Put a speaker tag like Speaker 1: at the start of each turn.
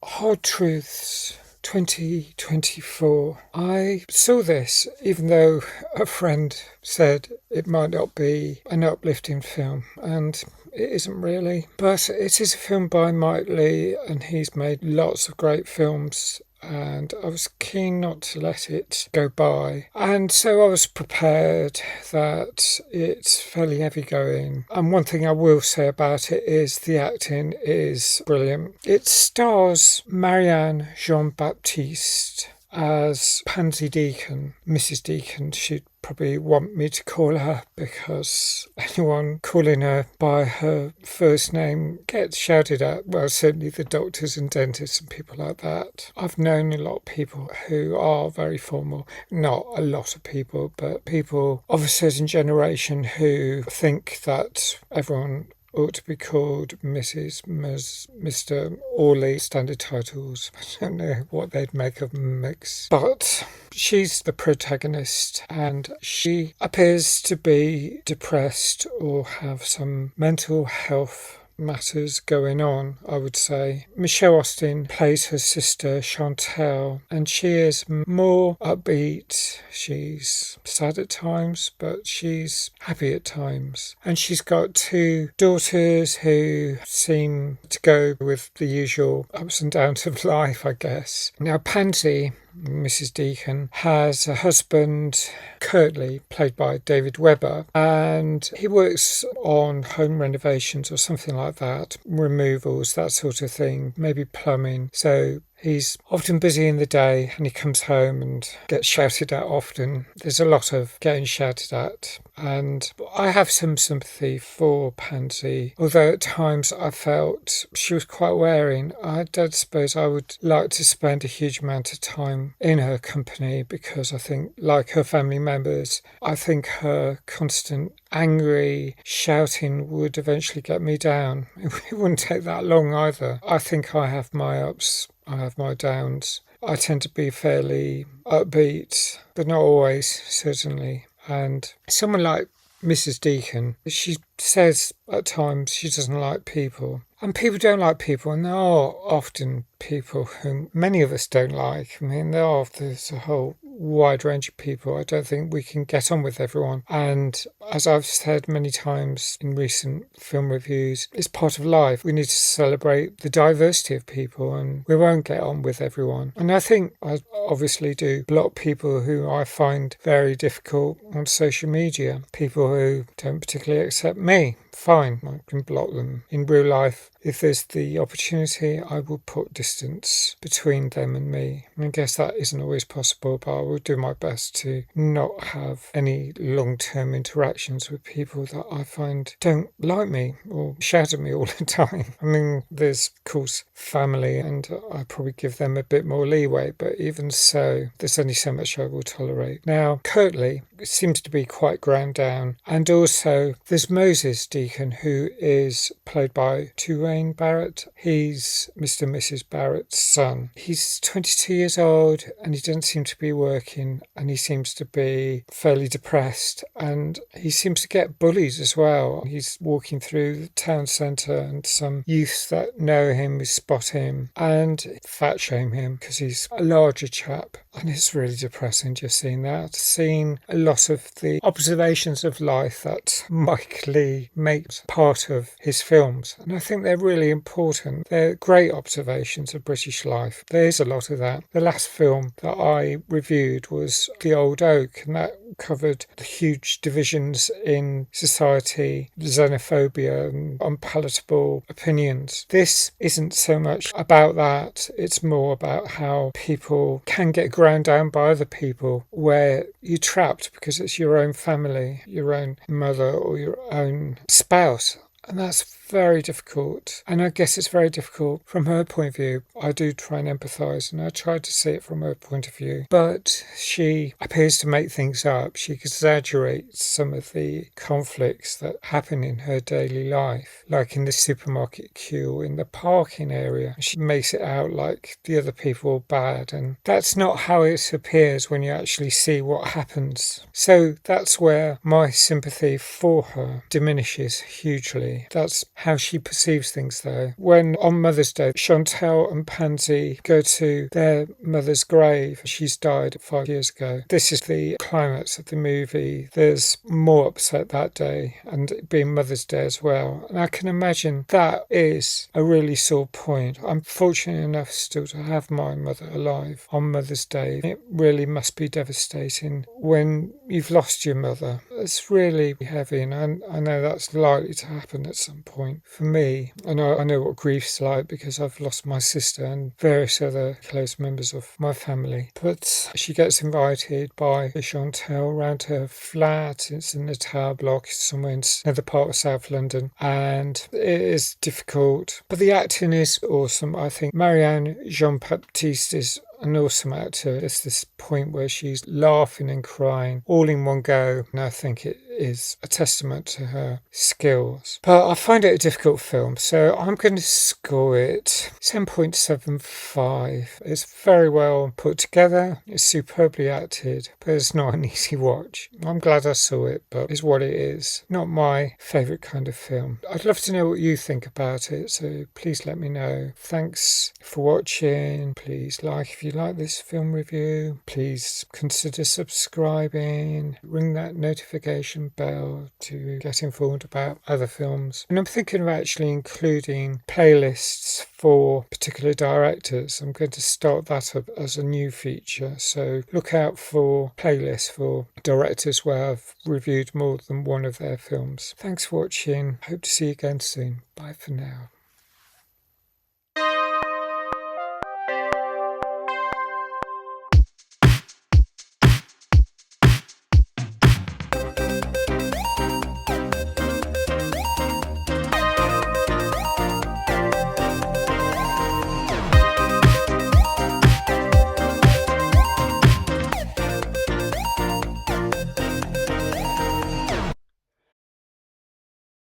Speaker 1: Hard Truths 2024. I saw this even though a friend said it might not be an uplifting film, and it isn't really. But it is a film by Mike Leigh, and he's made lots of great films, and I was keen not to let it go by. And so I was prepared that it's fairly heavy going. And one thing I will say about it is the acting is brilliant. It stars Marianne Jean-Baptiste as Pansy Deacon, Mrs. Deacon. She'd probably want me to call her, because anyone calling her by her first name gets shouted at. Well, certainly the doctors and dentists and people like that. I've known a lot of people who are very formal. Not a lot of people, but people of a certain generation who think that everyone ought to be called Mrs., Ms., Mr., Orley, standard titles. I don't know what they'd make of a mix. But she's the protagonist, and she appears to be depressed or have some mental health matters going on, I would say. Michelle Austin plays her sister Chantal, and she is more upbeat. She's sad at times, but she's happy at times. And she's got two daughters who seem to go with the usual ups and downs of life, I guess. Now, Pansy, Mrs. Deacon, has a husband, Curtly, played by David Webber, and he works on home renovations or something like that, removals, that sort of thing, maybe plumbing. So he's often busy in the day, and he comes home and gets shouted at often. There's a lot of getting shouted at, and I have some sympathy for Pansy, although at times I felt she was quite wearing. I don't suppose I would like to spend a huge amount of time in her company, because I think, like her family members, I think her constant angry shouting would eventually get me down. It wouldn't take that long either. I think I have my ups, I have my downs. I tend to be fairly upbeat, but not always, certainly. And someone like Mrs. Deacon, she says at times she doesn't like people. And people don't like people, and there are often people whom many of us don't like. I mean, there's a whole wide range of people. I don't think we can get on with everyone. And as I've said many times in recent film reviews, it's part of life. We need to celebrate the diversity of people, and we won't get on with everyone. And I think I obviously do block people who I find very difficult on social media. People who don't particularly accept me. Fine, I can block them. In real life, if there's the opportunity, I will put distance between them and me. I guess that isn't always possible, but I will do my best to not have any long-term interactions with people that I find don't like me or shout at me all the time. I mean, there's, of course, family, and I probably give them a bit more leeway, but even so, there's only so much I will tolerate. Now, Curtly seems to be quite ground down, and also there's Moses Deacon, who is played by Turain Barrett. He's Mr. and Mrs. Barrett's son. He's 22 years old, and he doesn't seem to be working, and he seems to be fairly depressed, and he seems to get bullied as well. He's walking through the town centre, and some youths that know him spot him and fat shame him because he's a larger chap, and it's really depressing just seeing that, seeing a lot of the observations of life that Mike Leigh makes part of his films. And I think they're really important. They're great observations of British life. There is a lot of that. The last film that I reviewed was The Old Oak, and that covered the huge divisions in society, xenophobia and unpalatable opinions. This isn't so much about that. It's more about how people can get ground down by other people, where you're trapped because it's your own family, your own mother or your own spouse. And that's very difficult. And I guess it's very difficult from her point of view. I do try and empathise, and I try to see it from her point of view. But she appears to make things up. She exaggerates some of the conflicts that happen in her daily life, like in the supermarket queue or in the parking area. She makes it out like the other people are bad, and that's not how it appears when you actually see what happens. So that's where my sympathy for her diminishes hugely. That's how she perceives things, though. When on Mother's Day, Chantal and Pansy go to their mother's grave. She's died 5 years ago. This is the climax of the movie. There's more upset that day, and it being Mother's Day as well. And I can imagine that is a really sore point. I'm fortunate enough still to have my mother alive on Mother's Day. It really must be devastating when you've lost your mother. It's really heavy, and I know that's likely to happen at some point. For me, I know what grief's like because I've lost my sister and various other close members of my family. But she gets invited by Chantal round her flat. It's in the Tower Block, somewhere in another part of South London, and it is difficult. But the acting is awesome. I think Marianne Jean-Baptiste is an awesome actor. There's this point where she's laughing and crying all in one go, and I think it is a testament to her skills. But I find it a difficult film, so I'm going to score it 10.75. It's very well put together, it's superbly acted, but it's not an easy watch. I'm glad I saw it, but it's what it is. Not my favourite kind of film. I'd love to know what you think about it, so please let me know. Thanks for watching. Please like if you like this film review. Please consider subscribing. Ring that notification bell to get informed about other films. And I'm thinking of actually including playlists for particular directors. I'm going to start that up as a new feature. So look out for playlists for directors where I've reviewed more than one of their films. Thanks for watching. Hope to see you again soon. Bye for now.